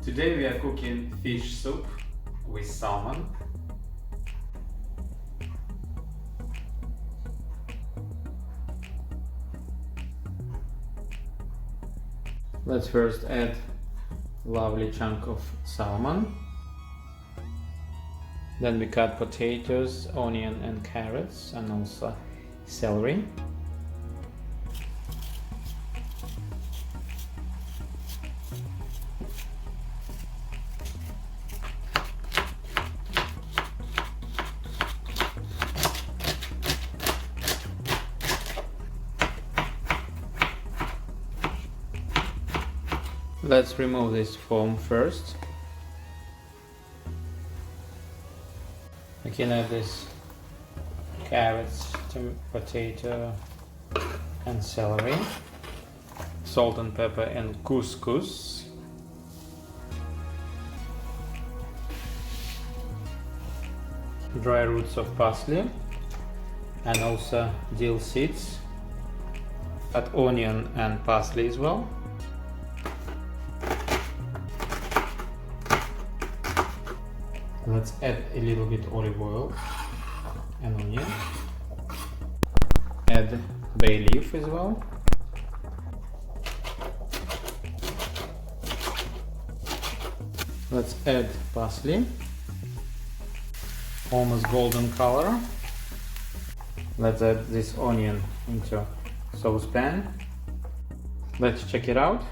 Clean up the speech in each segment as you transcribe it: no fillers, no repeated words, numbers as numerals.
Today we are cooking fish soup with salmon. Let's first add lovely chunk of salmon. Then we cut potatoes, onion and carrots, and also celery. Let's remove this foam first. We can add this carrots, potato and celery, salt and pepper and couscous, dry roots of parsley and also dill seeds. Add onion and parsley as well. Let's add a little bit olive oil and onion. Add bay leaf as well. Let's add parsley. Almost golden color. Let's add this onion into saucepan. Let's check it out.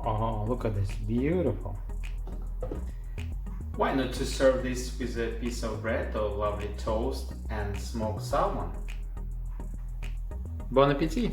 Oh, look at this, beautiful. Why not to serve this with a piece of bread or lovely toast and smoked salmon? Bon appétit!